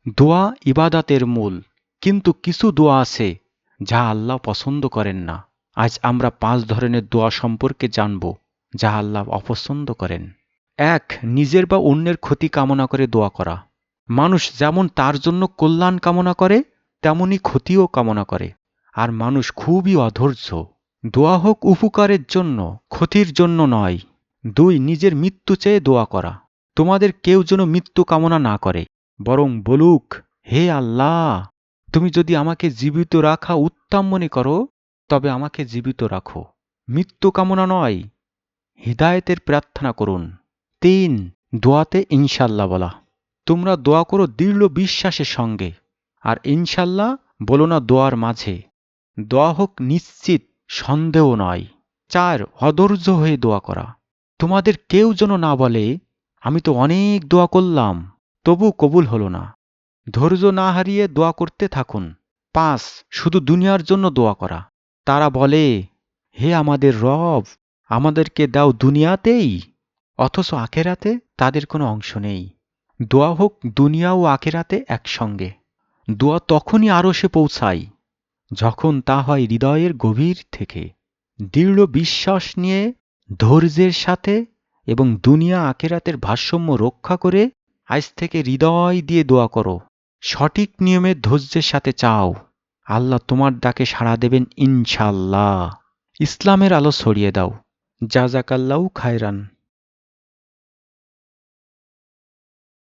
দোয়া ইবাদাতের মূল, কিন্তু কিছু দোয়া আছে যা আল্লাহ পছন্দ করেন না। আজ আমরা 5 ধরনের দোয়া সম্পর্কে জানব যা আল্লাহ অপছন্দ করেন। 1. নিজের বা অন্যের ক্ষতি কামনা করে দোয়া করা। মানুষ যেমন তার জন্য কল্যাণ কামনা করে তেমনি ক্ষতিও কামনা করে, আর মানুষ খুবই অধৈর্য। দোয়া হোক উপকারের জন্য, ক্ষতির জন্য নয়। 2. নিজের মৃত্যু চেয়ে দোয়া করা। তোমাদের কেউ যেন মৃত্যু কামনা না করে, বরং বলুক, হে আল্লাহ, তুমি যদি আমাকে জীবিত রাখা উত্তম মনে করো তবে আমাকে জীবিত রাখো। মৃত্যু কামনা নয়, হিদায়েতের প্রার্থনা করুন। 3. দোয়াতে ইনশাল্লাহ বলা। তোমরা দোয়া করো দৃঢ় বিশ্বাসের সঙ্গে, আর ইনশাল্লাহ বলো না দোয়ার মাঝে। দোয়া হোক নিশ্চিত, সন্দেহ নয়। 4. অধৈর্য হয়ে দোয়া করা। তোমাদের কেউ যেন না বলে, আমি তো অনেক দোয়া করলাম তবু কবুল হলো না। ধৈর্য না হারিয়ে দোয়া করতে থাকুন। 5. শুধু দুনিয়ার জন্য দোয়া করা। তারা বলে, হে আমাদের রব, আমাদেরকে দাও দুনিয়াতেই, অথচ আখেরাতে তাদের কোনো অংশ নেই। দোয়া হোক দুনিয়া ও আখেরাতে একসঙ্গে। দোয়া তখনই আরশে পৌঁছায় যখন তা হয় হৃদয়ের গভীর থেকে, দৃঢ় বিশ্বাস নিয়ে, ধৈর্যের সাথে এবং দুনিয়া আখেরাতের ভারসাম্য রক্ষা করে। আজ থেকে হৃদয় দিয়ে দোয়া করো, সঠিক নিয়মে ধৈর্যের সাথে চাও। আল্লাহ তোমার ডাকে সাড়া দেবেন ইনশাল্লাহ। ইসলামের আলো ছড়িয়ে দাও। জাযাকাল্লাহু খায়রান।